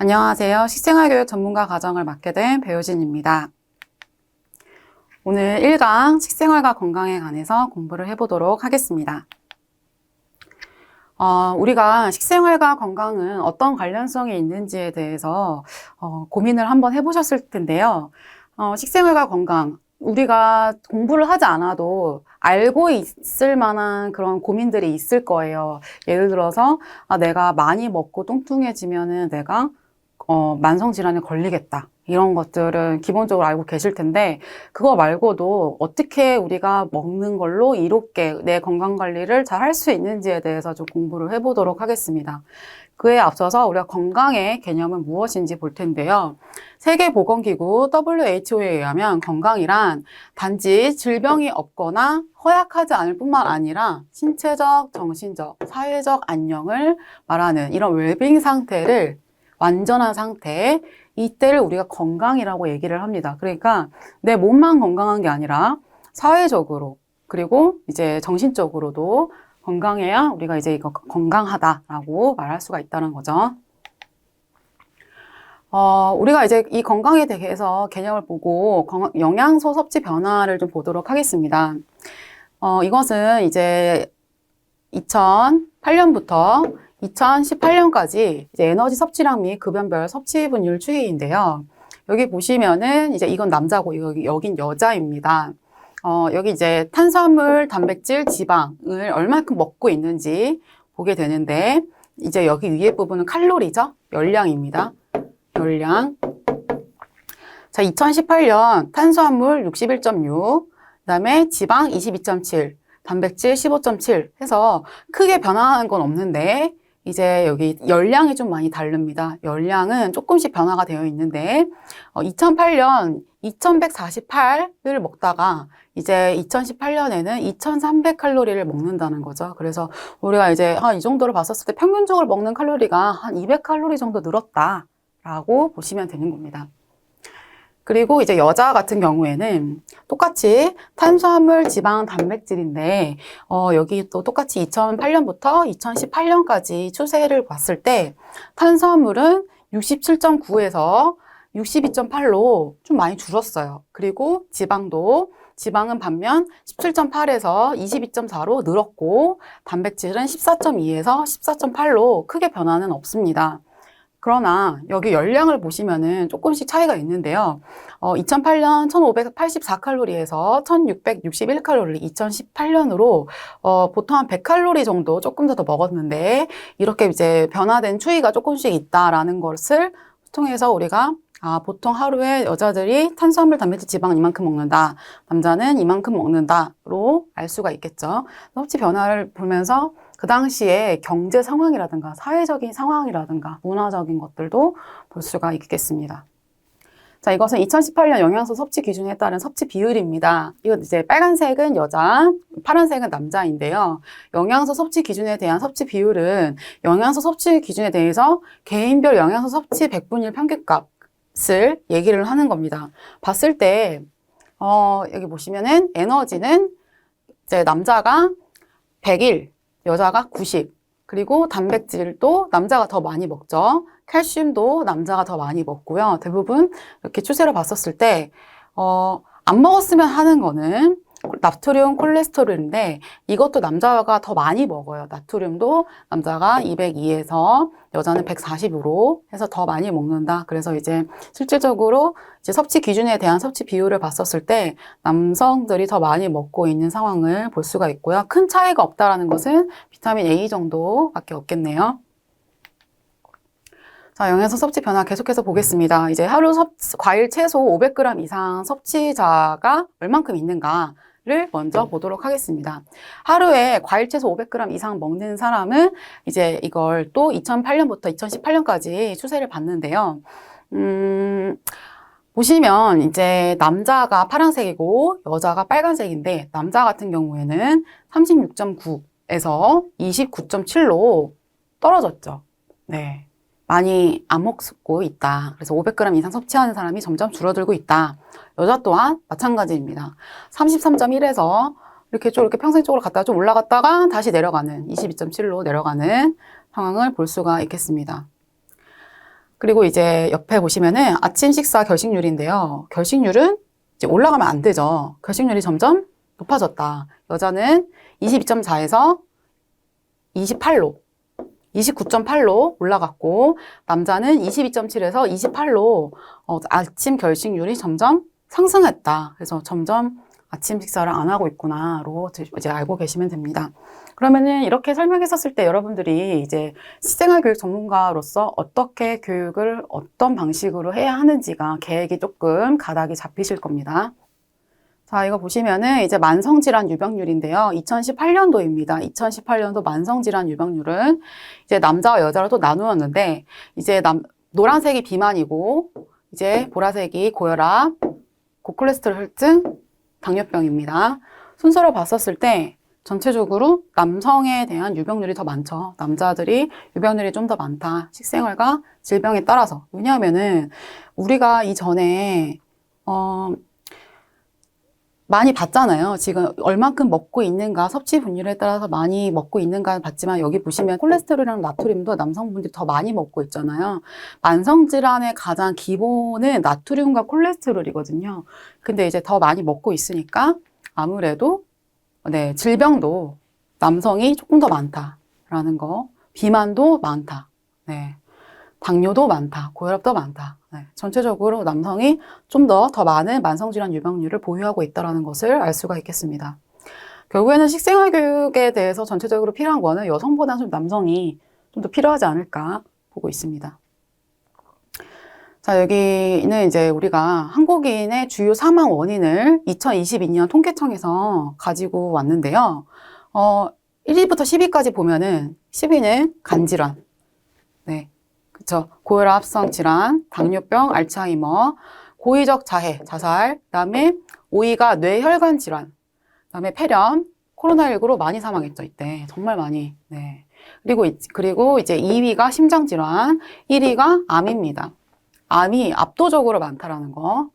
안녕하세요. 식생활교육 전문가 과정을 맡게 된 배효진입니다. 오늘 1강 식생활과 건강에 관해서 공부를 해보도록 하겠습니다. 우리가 식생활과 건강은 어떤 관련성이 있는지에 대해서 고민을 한번 해보셨을 텐데요. 식생활과 건강, 우리가 공부를 하지 않아도 알고 있을 만한 그런 고민들이 있을 거예요. 예를 들어서 내가 많이 먹고 뚱뚱해지면은 내가 만성질환에 걸리겠다. 이런 것들은 기본적으로 알고 계실 텐데, 그거 말고도 어떻게 우리가 먹는 걸로 이롭게 내 건강 관리를 잘 할 수 있는지에 대해서 좀 공부를 해보도록 하겠습니다. 그에 앞서서 우리가 건강의 개념은 무엇인지 볼 텐데요. 세계보건기구 WHO에 의하면 건강이란 단지 질병이 없거나 허약하지 않을 뿐만 아니라 신체적, 정신적, 사회적 안녕을 말하는 이런 웰빙 상태를 완전한 상태, 이때를 우리가 건강이라고 얘기를 합니다. 그러니까 내 몸만 건강한 게 아니라 사회적으로 그리고 이제 정신적으로도 건강해야 우리가 이제 이거 건강하다라고 말할 수가 있다는 거죠. 우리가 이제 이 건강에 대해서 개념을 보고 영양소 섭취 변화를 좀 보도록 하겠습니다. 이것은 이제 2008년부터 2018년까지 이제 에너지 섭취량 및 급여별 섭취 분율 추이인데요. 여기 보시면은 이제 이건 남자고 여긴 여자입니다. 여기 이제 탄수화물, 단백질, 지방을 얼마큼 먹고 있는지 보게 되는데 이제 여기 위에 부분은 칼로리죠. 열량입니다. 열량. 자, 2018년 탄수화물 61.6, 그다음에 지방 22.7, 단백질 15.7 해서 크게 변화하는 건 없는데 이제 여기 열량이 좀 많이 다릅니다. 열량은 조금씩 변화가 되어 있는데 2008년 2148을 먹다가 이제 2018년에는 2300칼로리를 먹는다는 거죠. 그래서 우리가 이제 이 정도를 봤었을 때 평균적으로 먹는 칼로리가 한 200칼로리 정도 늘었다라고 보시면 되는 겁니다. 그리고 이제 여자 같은 경우에는 똑같이 탄수화물, 지방, 단백질인데 여기 또 똑같이 2008년부터 2018년까지 추세를 봤을 때 탄수화물은 67.9에서 62.8로 좀 많이 줄었어요. 그리고 지방은 반면 17.8에서 22.4로 늘었고 단백질은 14.2에서 14.8로 크게 변화는 없습니다. 그러나 여기 열량을 보시면은 조금씩 차이가 있는데요. 2008년 1584칼로리에서 1661칼로리, 2018년으로 보통 한 100칼로리 정도 조금 더 먹었는데 이렇게 이제 변화된 추이가 조금씩 있다라는 것을 통해서 우리가 보통 하루에 여자들이 탄수화물, 단백질, 지방 이만큼 먹는다. 남자는 이만큼 먹는다로 알 수가 있겠죠. 섭취 변화를 보면서 그 당시에 경제 상황이라든가 사회적인 상황이라든가 문화적인 것들도 볼 수가 있겠습니다. 자, 이것은 2018년 영양소 섭취 기준에 따른 섭취 비율입니다. 이건 이제 빨간색은 여자, 파란색은 남자인데요. 영양소 섭취 기준에 대한 섭취 비율은 영양소 섭취 기준에 대해서 개인별 영양소 섭취 100분위 평균값을 얘기를 하는 겁니다. 봤을 때 여기 보시면은 에너지는 이제 남자가 101, 여자가 90, 그리고 단백질도 남자가 더 많이 먹죠. 칼슘도 남자가 더 많이 먹고요. 대부분 이렇게 추세로 봤었을 때 안 먹었으면 하는 거는 나트륨, 콜레스테롤인데 이것도 남자가 더 많이 먹어요. 나트륨도 남자가 202에서 여자는 140으로 해서 더 많이 먹는다. 그래서 이제 실질적으로 이제 섭취 기준에 대한 섭취 비율을 봤었을 때 남성들이 더 많이 먹고 있는 상황을 볼 수가 있고요. 큰 차이가 없다라는 것은 비타민 A 정도밖에 없겠네요. 자, 영양소 섭취 변화 계속해서 보겠습니다. 이제 하루 과일 채소 500g 이상 섭취자가 얼만큼 있는가를 먼저 보도록 하겠습니다. 하루에 과일 채소 500g 이상 먹는 사람은 이제 이걸 또 2008년부터 2018년까지 추세를 봤는데요. 보시면 이제 남자가 파란색이고 여자가 빨간색인데 남자 같은 경우에는 36.9에서 29.7로 떨어졌죠. 네. 많이 안 먹고 있다. 그래서 500g 이상 섭취하는 사람이 점점 줄어들고 있다. 여자 또한 마찬가지입니다. 33.1에서 이렇게 평생적으로 갔다가 좀 올라갔다가 다시 내려가는 22.7로 내려가는 상황을 볼 수가 있겠습니다. 그리고 이제 옆에 보시면은 아침 식사 결식률인데요. 결식률은 이제 올라가면 안 되죠. 결식률이 점점 높아졌다. 여자는 22.4에서 28로, 29.8로 올라갔고, 남자는 22.7에서 28로 아침 결식률이 점점 상승했다. 그래서 점점 아침 식사를 안 하고 있구나로 이제 알고 계시면 됩니다. 그러면은 이렇게 설명했었을 때 여러분들이 이제 식생활 교육 전문가로서 어떻게 교육을 어떤 방식으로 해야 하는지가 계획이 조금 가닥이 잡히실 겁니다. 자, 이거 보시면은 이제 만성질환 유병률인데요. 2018년도입니다. 2018년도 만성질환 유병률은 이제 남자와 여자로 또 나누었는데, 이제 노란색이 비만이고, 이제 보라색이 고혈압, 고콜레스테롤 혈증, 당뇨병입니다. 순서로 봤었을 때 전체적으로 남성에 대한 유병률이 더 많죠. 남자들이 유병률이 좀 더 많다. 식생활과 질병에 따라서. 왜냐하면은 우리가 이전에 많이 봤잖아요. 지금 얼만큼 먹고 있는가, 섭취 분율에 따라서 많이 먹고 있는가 봤지만 여기 보시면 콜레스테롤이랑 나트륨도 남성분들이 더 많이 먹고 있잖아요. 만성질환의 가장 기본은 나트륨과 콜레스테롤이거든요. 근데 이제 더 많이 먹고 있으니까 아무래도 네, 질병도 남성이 조금 더 많다라는 거, 비만도 많다. 네. 당뇨도 많다. 고혈압도 많다. 네. 전체적으로 남성이 좀 더 많은 만성질환 유병률을 보유하고 있다는 것을 알 수가 있겠습니다. 결국에는 식생활 교육에 대해서 전체적으로 필요한 거는 여성보다는 좀 남성이 좀 더 필요하지 않을까 보고 있습니다. 자, 여기는 이제 우리가 한국인의 주요 사망 원인을 2022년 통계청에서 가지고 왔는데요. 1위부터 10위까지 보면은 10위는 간질환. 네. 그쵸. 고혈압성 질환, 당뇨병, 알츠하이머, 고의적 자해, 자살, 그다음에 5위가 뇌혈관 질환, 그다음에 폐렴, 코로나19로 많이 사망했죠, 이때. 정말 많이. 네. 그리고 이제 2위가 심장 질환, 1위가 암입니다. 암이 압도적으로 많다라는 거.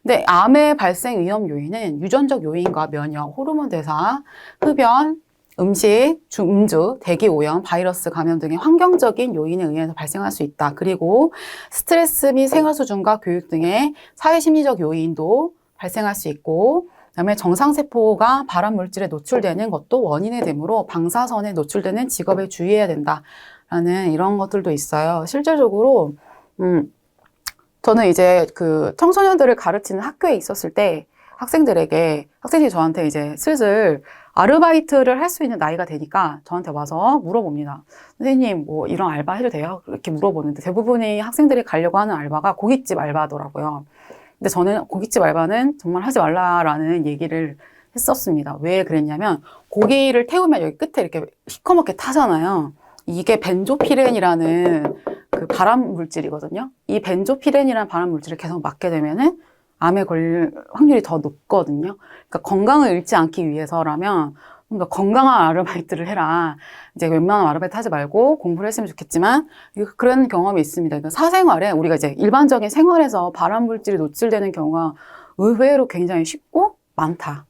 근데 암의 발생 위험 요인은 유전적 요인과 면역, 호르몬 대사, 흡연, 음식, 음주, 대기 오염, 바이러스 감염 등의 환경적인 요인에 의해서 발생할 수 있다. 그리고 스트레스 및 생활 수준과 교육 등의 사회심리적 요인도 발생할 수 있고, 그다음에 정상세포가 발암 물질에 노출되는 것도 원인이 되므로 방사선에 노출되는 직업에 주의해야 된다라는 이런 것들도 있어요. 실질적으로 저는 이제 그 청소년들을 가르치는 학교에 있었을 때 학생들이 저한테 이제 슬슬 아르바이트를 할 수 있는 나이가 되니까 저한테 와서 물어봅니다. 선생님, 뭐 이런 알바 해도 돼요? 이렇게 물어보는데 대부분의 학생들이 가려고 하는 알바가 고깃집 알바더라고요. 근데 저는 고깃집 알바는 정말 하지 말라라는 얘기를 했었습니다. 왜 그랬냐면 고기를 태우면 여기 끝에 이렇게 시커멓게 타잖아요. 이게 벤조피렌이라는 그 발암 물질이거든요. 이 벤조피렌이라는 발암 물질을 계속 맞게 되면은 암에 걸릴 확률이 더 높거든요. 그러니까 건강을 잃지 않기 위해서라면 좀 더 건강한 아르바이트를 해라. 이제 웬만한 아르바이트 하지 말고 공부를 했으면 좋겠지만 그런 경험이 있습니다. 그러니까 사생활에 우리가 이제 일반적인 생활에서 발암 물질이 노출되는 경우가 의외로 굉장히 쉽고 많다.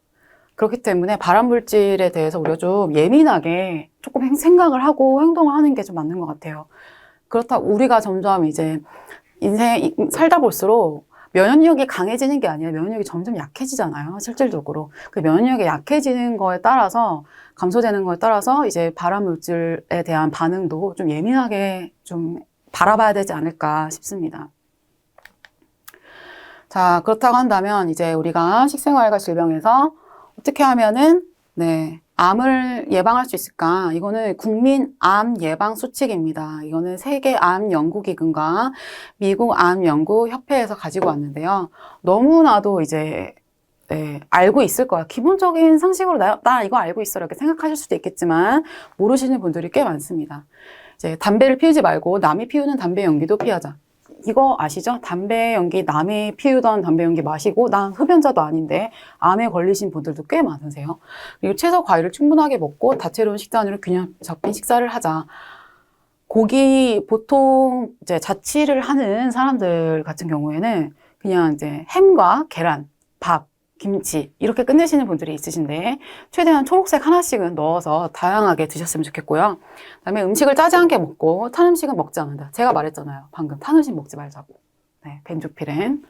그렇기 때문에 발암 물질에 대해서 우리가 좀 예민하게 조금 생각을 하고 행동을 하는 게 좀 맞는 것 같아요. 그렇다고 우리가 점점 이제 인생 살다 볼수록 면역력이 강해지는 게 아니라 면역력이 점점 약해지잖아요. 실질적으로. 그 면역력이 약해지는 거에 따라서 감소되는 거에 따라서 이제 발암 물질에 대한 반응도 좀 예민하게 좀 바라봐야 되지 않을까 싶습니다. 자, 그렇다고 한다면 이제 우리가 식생활과 질병에서 어떻게 하면은 네, 암을 예방할 수 있을까? 이거는 국민 암 예방 수칙입니다. 이거는 세계 암 연구기금과 미국 암 연구 협회에서 가지고 왔는데요. 너무나도 이제 네, 알고 있을 거야. 기본적인 상식으로 나 이거 알고 있어 이렇게 생각하실 수도 있겠지만 모르시는 분들이 꽤 많습니다. 이제 담배를 피우지 말고 남이 피우는 담배 연기도 피하자. 이거 아시죠? 담배 연기, 남이 피우던 담배 연기 마시고 난 흡연자도 아닌데 암에 걸리신 분들도 꽤 많으세요. 그리고 채소, 과일을 충분하게 먹고 다채로운 식단으로 균형 잡힌 식사를 하자. 고기 보통 이제 자취를 하는 사람들 같은 경우에는 그냥 이제 햄과 계란, 밥 김치 이렇게 끝내시는 분들이 있으신데 최대한 초록색 하나씩은 넣어서 다양하게 드셨으면 좋겠고요. 그다음에 음식을 짜지 않게 먹고 탄 음식은 먹지 않는다. 제가 말했잖아요. 방금 탄 음식 먹지 말자고. 네, 벤조피렌.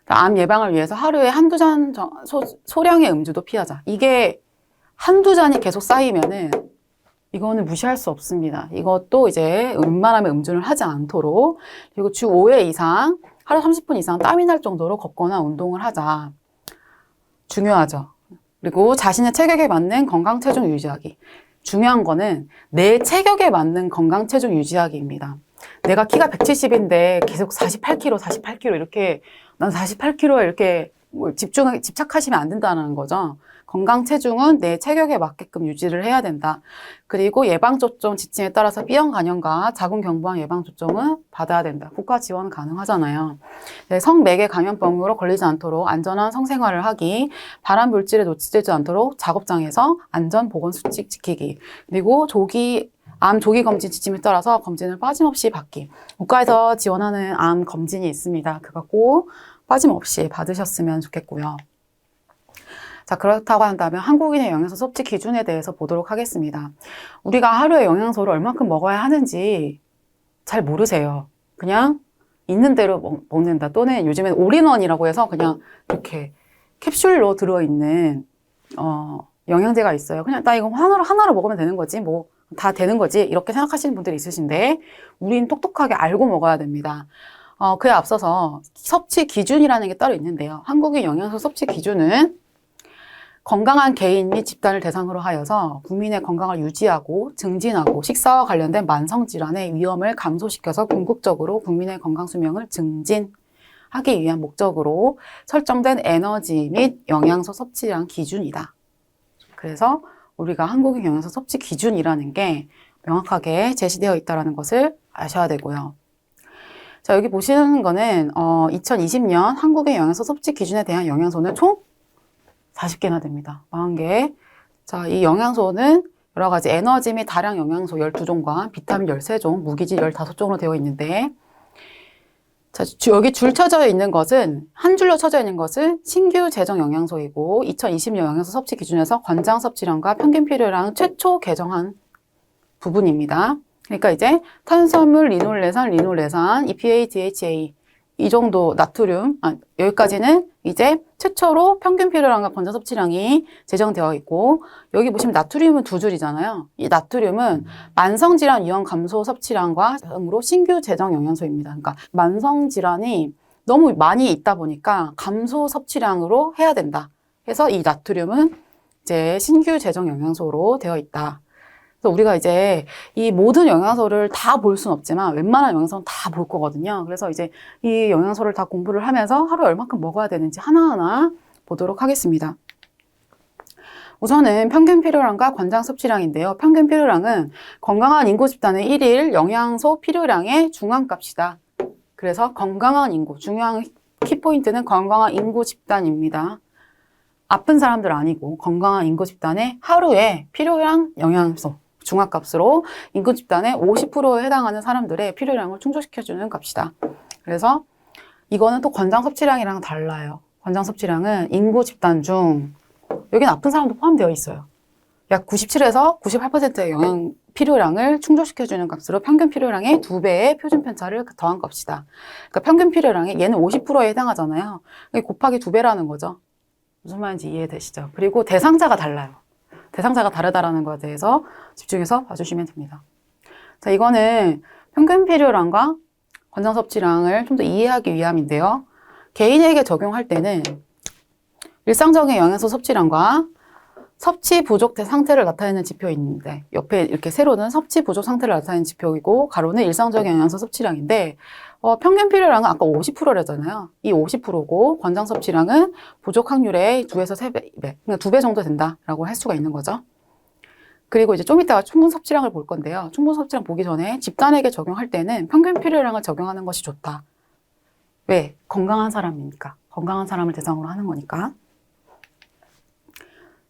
암 예방을 위해서 하루에 한두 잔 소량의 음주도 피하자. 이게 한두 잔이 계속 쌓이면은 이거는 무시할 수 없습니다. 이것도 이제 웬만하면 음주를 하지 않도록, 그리고 주 5회 이상 하루 30분 이상 땀이 날 정도로 걷거나 운동을 하자. 중요하죠. 그리고 자신의 체격에 맞는 건강 체중 유지하기. 중요한 거는 내 체격에 맞는 건강 체중 유지하기입니다. 내가 키가 170인데 계속 48kg 이렇게 난 48kg에 이렇게 집착하시면 안 된다는 거죠. 건강 체중은 내 체격에 맞게끔 유지를 해야 된다. 그리고 예방접종 지침에 따라서 B형 간염과 자궁경부암 예방접종은 받아야 된다. 국가 지원 가능하잖아요. 네, 성매개 감염병으로 걸리지 않도록 안전한 성생활을 하기, 발암 물질에 노출되지 않도록 작업장에서 안전 보건 수칙 지키기, 그리고 암 조기 검진 지침에 따라서 검진을 빠짐없이 받기. 국가에서 지원하는 암 검진이 있습니다. 그거 꼭 빠짐없이 받으셨으면 좋겠고요. 자, 그렇다고 한다면 한국인의 영양소 섭취 기준에 대해서 보도록 하겠습니다. 우리가 하루에 영양소를 얼만큼 먹어야 하는지 잘 모르세요. 그냥 있는 대로 먹는다. 또는 요즘엔 올인원이라고 해서 그냥 이렇게 캡슐로 들어있는 영양제가 있어요. 그냥 나 이거 하나로 먹으면 되는 거지. 뭐 다 되는 거지. 이렇게 생각하시는 분들이 있으신데 우린 똑똑하게 알고 먹어야 됩니다. 그에 앞서서 섭취 기준이라는 게 따로 있는데요. 한국인 영양소 섭취 기준은 건강한 개인 및 집단을 대상으로 하여서 국민의 건강을 유지하고 증진하고 식사와 관련된 만성질환의 위험을 감소시켜서 궁극적으로 국민의 건강 수명을 증진하기 위한 목적으로 설정된 에너지 및 영양소 섭취량 기준이다. 그래서 우리가 한국인 영양소 섭취 기준이라는 게 명확하게 제시되어 있다는 것을 아셔야 되고요. 자, 여기 보시는 거는 2020년 한국의 영양소 섭취 기준에 대한 영양소는 총 40개나 됩니다. 40개. 자, 이 영양소는 여러 가지 에너지 및 다량 영양소 12종과 비타민 13종, 무기질 15종으로 되어 있는데, 자, 여기 줄 쳐져 있는 것은, 한 줄로 쳐져 있는 것은 신규 제정 영양소이고, 2020년 영양소 섭취 기준에서 권장 섭취량과 평균 필요량 최초 개정한 부분입니다. 그러니까 이제 탄수화물, 리놀레산, EPA, DHA, 이 정도 나트륨, 여기까지는 이제 최초로 평균 필요량과 권장 섭취량이 제정되어 있고, 여기 보시면 나트륨은 두 줄이잖아요. 이 나트륨은 만성질환 위험 감소 섭취량과 으로 신규 제정 영양소입니다. 그러니까 만성질환이 너무 많이 있다 보니까 감소 섭취량으로 해야 된다. 그래서 이 나트륨은 이제 신규 제정 영양소로 되어 있다. 그래서 우리가 이제 이 모든 영양소를 다 볼 수는 없지만 웬만한 영양소는 다 볼 거거든요. 그래서 이제 이 영양소를 다 공부를 하면서 하루에 얼마큼 먹어야 되는지 하나하나 보도록 하겠습니다. 우선은 평균 필요량과 권장 섭취량인데요. 평균 필요량은 건강한 인구 집단의 1일 영양소 필요량의 중앙값이다. 그래서 건강한 인구, 중요한 키포인트는 건강한 인구 집단입니다. 아픈 사람들 아니고 건강한 인구 집단의 하루에 필요량 영양소 중앙값으로 인구 집단의 50%에 해당하는 사람들의 필요량을 충족시켜주는 값이다. 그래서 이거는 또 권장 섭취량이랑 달라요. 권장 섭취량은 인구 집단 중 여기는 아픈 사람도 포함되어 있어요. 약 97에서 98%의 영양 필요량을 충족시켜주는 값으로 평균 필요량의 2배의 표준 편차를 더한 값이다. 그러니까 평균 필요량이 얘는 50%에 해당하잖아요. 곱하기 2배라는 거죠. 무슨 말인지 이해되시죠? 그리고 대상자가 달라요. 대상자가 다르다라는 것에 대해서 집중해서 봐주시면 됩니다. 자, 이거는 평균 필요량과 권장 섭취량을 좀 더 이해하기 위함인데요. 개인에게 적용할 때는 일상적인 영양소 섭취량과 섭취 부족 상태를 나타내는 지표인데 옆에 이렇게 세로는 섭취 부족 상태를 나타내는 지표이고 가로는 일상적인 영양소 섭취량인데 평균 필요량은 아까 50%래잖아요. 이 50%고 권장 섭취량은 부족 확률의 2에서 3배, 그러니까 2배 정도 된다라고 할 수가 있는 거죠. 그리고 이제 좀 이따가 충분 섭취량을 볼 건데요. 충분 섭취량 보기 전에 집단에게 적용할 때는 평균 필요량을 적용하는 것이 좋다. 왜? 건강한 사람이니까. 건강한 사람을 대상으로 하는 거니까.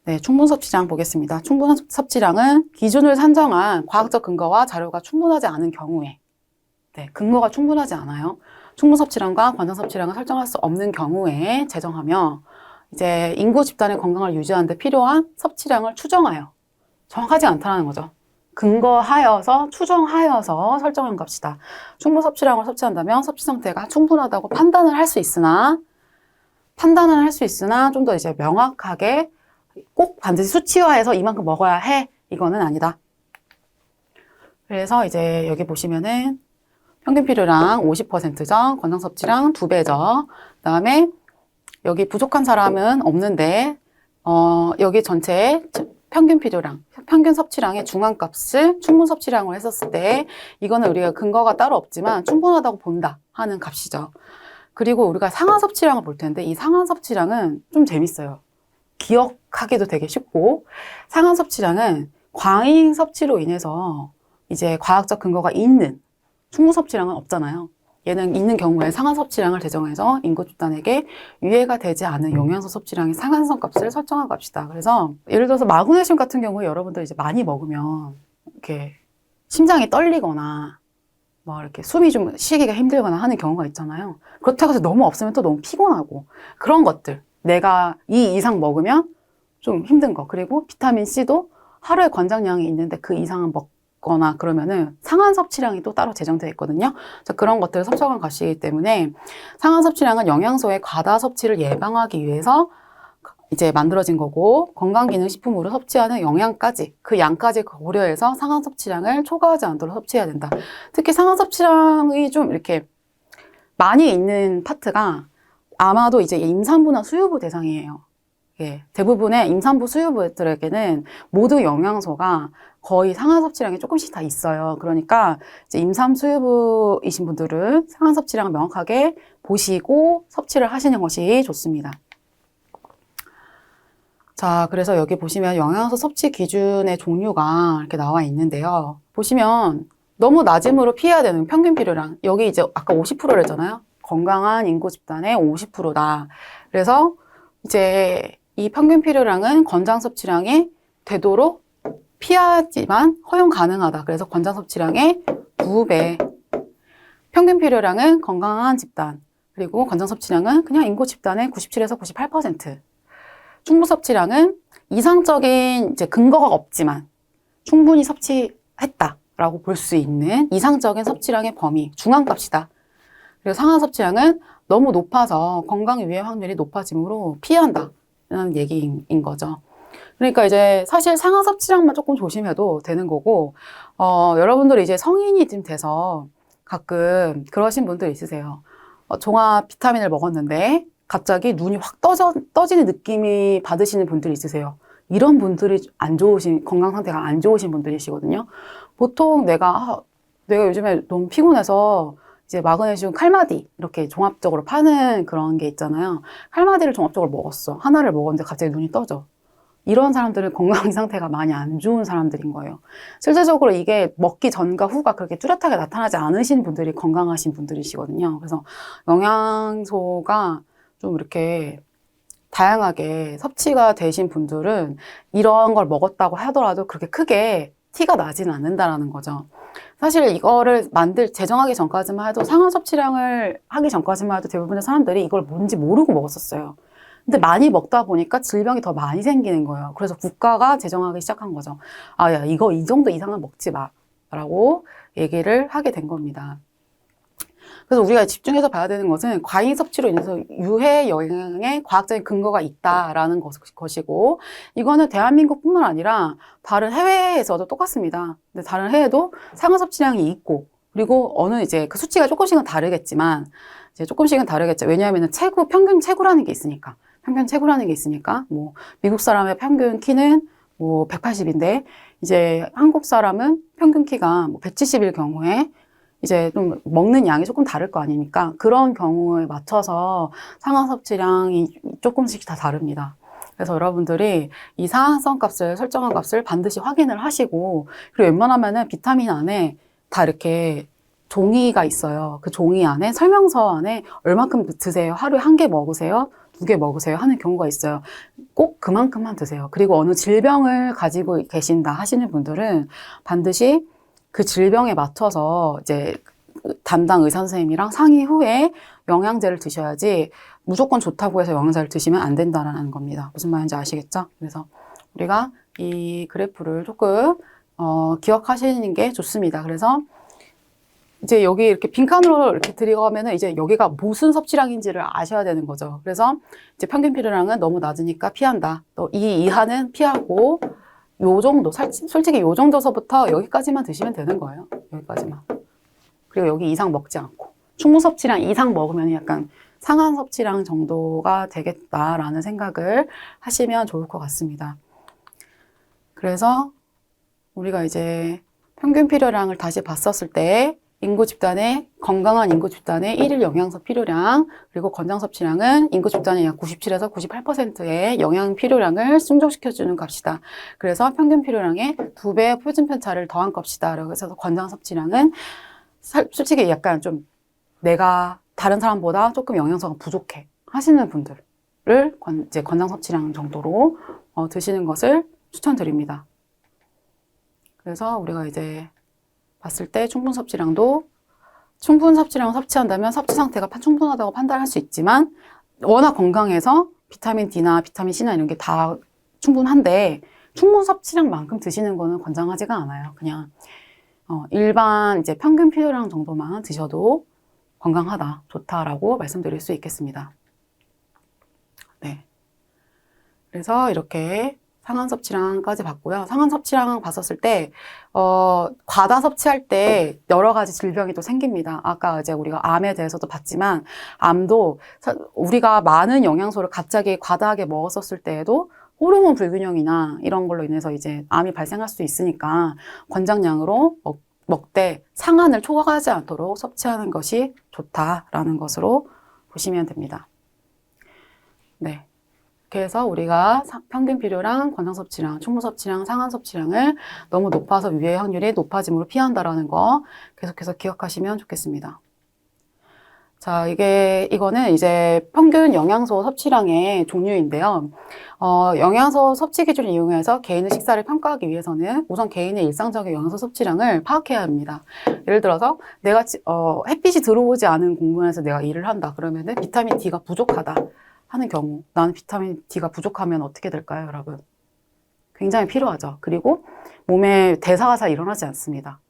네, 충분 섭취량 보겠습니다. 충분 섭취량은 기준을 산정한 과학적 근거와 자료가 충분하지 않은 경우에, 네, 근거가 충분하지 않아요. 충분 섭취량과 권장 섭취량을 설정할 수 없는 경우에 제정하며 이제 인구 집단의 건강을 유지하는 데 필요한 섭취량을 추정하여 정확하지 않다는 거죠. 근거하여서 추정하여서 설정한 값이다. 충분 섭취량을 섭취한다면 섭취 상태가 충분하다고 판단을 할 수 있으나 좀 더 이제 명확하게 꼭 반드시 수치화해서 이만큼 먹어야 해. 이거는 아니다. 그래서 이제 여기 보시면은 평균 필요량 50%죠. 권장 섭취량 2배죠. 그다음에 여기 부족한 사람은 없는데 여기 전체 평균 필요량, 평균 섭취량의 중앙값을 충분 섭취량으로 했었을 때 이거는 우리가 근거가 따로 없지만 충분하다고 본다 하는 값이죠. 그리고 우리가 상한 섭취량을 볼 텐데 이 상한 섭취량은 좀 재밌어요. 기억하기도 되게 쉽고 상한 섭취량은 과잉 섭취로 인해서 이제 과학적 근거가 있는 충분 섭취량은 없잖아요. 얘는 있는 경우에 상한 섭취량을 제정해서 인구 집단에게 유해가 되지 않은 영양소 섭취량의 상한선 값을 설정한 값이다. 그래서 예를 들어서 마그네슘 같은 경우에 여러분들 이제 많이 먹으면 이렇게 심장이 떨리거나 뭐 이렇게 숨이 좀 쉬기가 힘들거나 하는 경우가 있잖아요. 그렇다고 해서 너무 없으면 또 너무 피곤하고 그런 것들 내가 이 이상 먹으면 좀 힘든 거 그리고 비타민 C도 하루에 권장량이 있는데 그 이상은 먹거나 그러면은 상한 섭취량이 또 따로 제정되어 있거든요. 그런 것들을 설정한 값이기 때문에 상한 섭취량은 영양소의 과다 섭취를 예방하기 위해서 이제 만들어진 거고 건강기능식품으로 섭취하는 영양까지 그 양까지 고려해서 상한 섭취량을 초과하지 않도록 섭취해야 된다. 특히 상한 섭취량이 좀 이렇게 많이 있는 파트가 아마도 이제 임산부나 수유부 대상이에요. 예, 대부분의 임산부 수유부들에게는 모두 영양소가 거의 상한 섭취량이 조금씩 다 있어요. 그러니까 이제 임산 수유부이신 분들은 상한 섭취량을 명확하게 보시고 섭취를 하시는 것이 좋습니다. 자, 그래서 여기 보시면 영양소 섭취 기준의 종류가 이렇게 나와 있는데요. 보시면 너무 낮음으로 피해야 되는 평균 필요량. 여기 이제 아까 50%를 했잖아요. 건강한 인구 집단의 50%다. 그래서 이제 이 평균 필요량은 권장 섭취량이 되도록 피하지만 허용 가능하다. 그래서 권장 섭취량의 2배. 평균 필요량은 건강한 집단. 그리고 권장 섭취량은 그냥 인구 집단의 97에서 98%. 충분 섭취량은 이상적인 이제 근거가 없지만 충분히 섭취했다라고 볼 수 있는 이상적인 섭취량의 범위, 중앙값이다. 그리고 상한 섭취량은 너무 높아서 건강 유해 확률이 높아지므로 피해야 한다는 얘기인 거죠. 그러니까 이제 사실 상한 섭취량만 조금 조심해도 되는 거고, 여러분들이 이제 성인이 좀 돼서 가끔 그러신 분들 있으세요. 종합 비타민을 먹었는데 갑자기 눈이 확 떠지는 느낌이 받으시는 분들이 있으세요. 이런 분들이 건강 상태가 안 좋으신 분들이시거든요. 보통 내가 요즘에 너무 피곤해서 이제 마그네슘 칼마디 이렇게 종합적으로 파는 그런 게 있잖아요. 칼마디를 종합적으로 먹었어. 하나를 먹었는데 갑자기 눈이 떠져. 이런 사람들은 건강 상태가 많이 안 좋은 사람들인 거예요. 실제적으로 이게 먹기 전과 후가 그렇게 뚜렷하게 나타나지 않으신 분들이 건강하신 분들이시거든요. 그래서 영양소가 좀 이렇게 다양하게 섭취가 되신 분들은 이런 걸 먹었다고 하더라도 그렇게 크게 티가 나지는 않는다라는 거죠. 사실 이거를 제정하기 전까지만 해도 상한 섭취량을 하기 전까지만 해도 대부분의 사람들이 이걸 뭔지 모르고 먹었었어요. 근데 많이 먹다 보니까 질병이 더 많이 생기는 거예요. 그래서 국가가 제정하기 시작한 거죠. 야, 이거 이 정도 이상은 먹지 마. 라고 얘기를 하게 된 겁니다. 그래서 우리가 집중해서 봐야 되는 것은 과잉 섭취로 인해서 유해 영향에 과학적인 근거가 있다라는 것이고, 이거는 대한민국뿐만 아니라 다른 해외에서도 똑같습니다. 근데 다른 해외도 상한 섭취량이 있고, 그리고 이제 그 수치가 조금씩은 다르겠지만, 왜냐하면 평균 체구라는 게 있으니까. 뭐, 미국 사람의 평균 키는 뭐 180인데, 이제 한국 사람은 평균 키가 뭐 170일 경우에 이제 좀 먹는 양이 조금 다를 거 아닙니까? 그런 경우에 맞춰서 상한 섭취량이 조금씩 다 다릅니다. 그래서 여러분들이 이 상한선 값을 설정한 값을 반드시 확인을 하시고, 그리고 웬만하면은 비타민 안에 다 이렇게 종이가 있어요. 그 종이 안에 설명서 안에 얼마큼 드세요? 하루에 1개 먹으세요? 2개 먹으세요? 하는 경우가 있어요. 꼭 그만큼만 드세요. 그리고 어느 질병을 가지고 계신다 하시는 분들은 반드시 그 질병에 맞춰서 이제 담당 의사 선생님이랑 상의 후에 영양제를 드셔야지 무조건 좋다고 해서 영양제를 드시면 안 된다는 겁니다. 무슨 말인지 아시겠죠? 그래서 우리가 이 그래프를 조금 기억하시는 게 좋습니다. 그래서 이제 여기 이렇게 빈칸으로 이렇게 들어가면은 이제 여기가 무슨 섭취량인지를 아셔야 되는 거죠. 그래서 이제 평균 필요량은 너무 낮으니까 피한다. 또 이 이하는 피하고 요 정도, 솔직히 요 정도서부터 여기까지만 드시면 되는 거예요. 여기까지만. 그리고 여기 이상 먹지 않고. 충분 섭취량 이상 먹으면 약간 상한 섭취량 정도가 되겠다라는 생각을 하시면 좋을 것 같습니다. 그래서 우리가 이제 평균 필요량을 다시 봤었을 때 건강한 인구 집단의 1일 영양소 필요량, 그리고 권장 섭취량은 인구 집단의 약 97에서 98%의 영양 필요량을 충족시켜주는 값이다. 그래서 평균 필요량의 2배의 표준 편차를 더한 값이다. 그래서 권장 섭취량은 솔직히 약간 좀 내가 다른 사람보다 조금 영양소가 부족해 하시는 분들을 이제 권장 섭취량 정도로 드시는 것을 추천드립니다. 그래서 우리가 이제 봤을 때 충분 섭취량을 섭취한다면 섭취 상태가 충분하다고 판단할 수 있지만 워낙 건강해서 비타민 D나 비타민 C나 이런 게 다 충분한데 충분 섭취량만큼 드시는 거는 권장하지가 않아요. 그냥 일반 이제 평균 필요량 정도만 드셔도 건강하다, 좋다라고 말씀드릴 수 있겠습니다. 네. 그래서 이렇게 상한 섭취량까지 봤고요. 상한 섭취량 봤었을 때, 과다 섭취할 때 여러 가지 질병이 또 생깁니다. 아까 이제 우리가 암에 대해서도 봤지만, 암도 우리가 많은 영양소를 갑자기 과다하게 먹었었을 때에도 호르몬 불균형이나 이런 걸로 인해서 이제 암이 발생할 수 있으니까 권장량으로 먹되 상한을 초과하지 않도록 섭취하는 것이 좋다라는 것으로 보시면 됩니다. 네. 그래서 우리가 평균 필요량, 권장 섭취량, 충분 섭취량, 상한 섭취량을 너무 높아서 유해 확률이 높아짐으로 피한다라는 거 계속해서 기억하시면 좋겠습니다. 자, 이거는 이제 평균 영양소 섭취량의 종류인데요. 영양소 섭취 기준을 이용해서 개인의 식사를 평가하기 위해서는 우선 개인의 일상적인 영양소 섭취량을 파악해야 합니다. 예를 들어서 내가 햇빛이 들어오지 않은 공간에서 내가 일을 한다. 그러면은 비타민 D가 부족하다 하는 경우, 나는 비타민 D가 부족하면 어떻게 될까요, 여러분? 굉장히 필요하죠. 그리고 몸에 대사가 잘 일어나지 않습니다.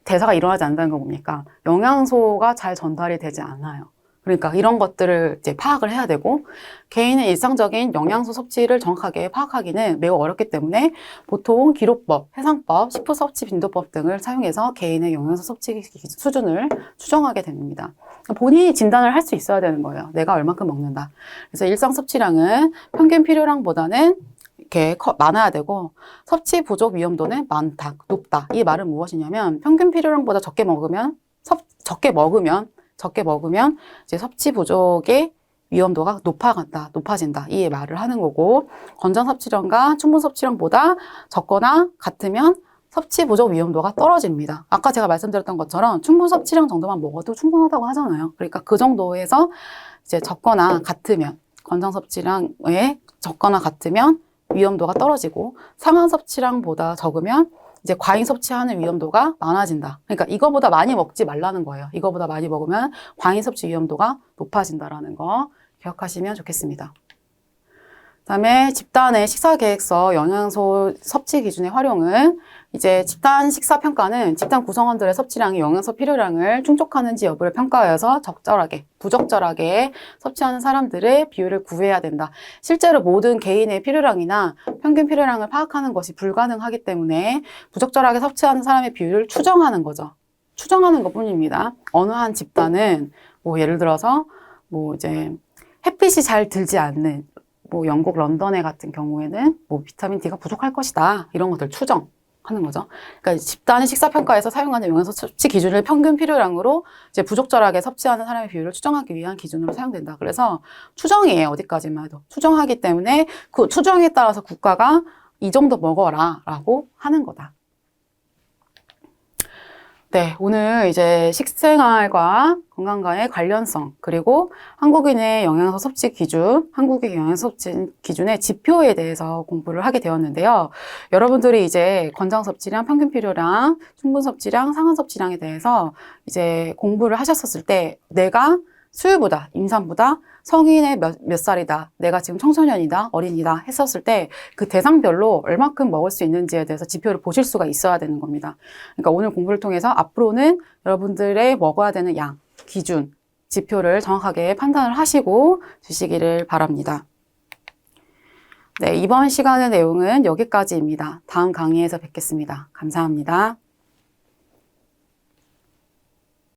대사가 일어나지 않는다는 건 뭡니까? 영양소가 잘 전달이 되지 않아요. 그러니까 이런 것들을 이제 파악을 해야 되고, 개인의 일상적인 영양소 섭취를 정확하게 파악하기는 매우 어렵기 때문에 보통 기록법, 해상법, 식품 섭취 빈도법 등을 사용해서 개인의 영양소 섭취 수준을 추정하게 됩니다. 본인이 진단을 할 수 있어야 되는 거예요. 내가 얼만큼 먹는다. 그래서 일상 섭취량은 평균 필요량보다는 이렇게 많아야 되고, 섭취 부족 위험도는 많다, 높다. 이 말은 무엇이냐면 평균 필요량보다 적게 먹으면 이제 섭취 부족의 위험도가 높아진다. 이 말을 하는 거고, 권장 섭취량과 충분 섭취량보다 적거나 같으면 섭취 부족 위험도가 떨어집니다. 아까 제가 말씀드렸던 것처럼 충분 섭취량 정도만 먹어도 충분하다고 하잖아요. 그러니까 그 정도에서 이제 적거나 같으면, 권장 섭취량에 적거나 같으면 위험도가 떨어지고, 상한 섭취량보다 적으면 이제 과잉 섭취하는 위험도가 많아진다. 그러니까 이거보다 많이 먹지 말라는 거예요. 이거보다 많이 먹으면 과잉 섭취 위험도가 높아진다라는 거 기억하시면 좋겠습니다. 그다음에 집단의 식사 계획서 영양소 섭취 기준의 활용은 이제 집단 식사 평가는 집단 구성원들의 섭취량이 영양소 필요량을 충족하는지 여부를 평가하여서 부적절하게 섭취하는 사람들의 비율을 구해야 된다. 실제로 모든 개인의 필요량이나 평균 필요량을 파악하는 것이 불가능하기 때문에 부적절하게 섭취하는 사람의 비율을 추정하는 거죠. 추정하는 것 뿐입니다. 어느 한 집단은 예를 들어서 이제 햇빛이 잘 들지 않는 영국 런던에 같은 경우에는 비타민 D가 부족할 것이다. 이런 것들 추정하는 거죠. 그러니까 집단의 식사평가에서 사용하는 영양소 섭취 기준을 평균 필요량으로 이제 부적절하게 섭취하는 사람의 비율을 추정하기 위한 기준으로 사용된다. 그래서 추정이에요. 어디까지만 해도. 추정하기 때문에 그 추정에 따라서 국가가 이 정도 먹어라 라고 하는 거다. 네, 오늘 이제 식생활과 건강과의 관련성, 그리고 한국인의 영양소 섭취 기준, 한국의 영양소 섭취 기준의 지표에 대해서 공부를 하게 되었는데요. 여러분들이 이제 권장 섭취량, 평균 필요량, 충분 섭취량, 상한 섭취량에 대해서 이제 공부를 하셨었을 때 내가 수유보다, 임산보다 성인의 몇 살이다, 내가 지금 청소년이다, 어린이다 했었을 때 그 대상별로 얼마큼 먹을 수 있는지에 대해서 지표를 보실 수가 있어야 되는 겁니다. 그러니까 오늘 공부를 통해서 앞으로는 여러분들의 먹어야 되는 양, 기준, 지표를 정확하게 판단을 하시고 주시기를 바랍니다. 네, 이번 시간의 내용은 여기까지입니다. 다음 강의에서 뵙겠습니다. 감사합니다.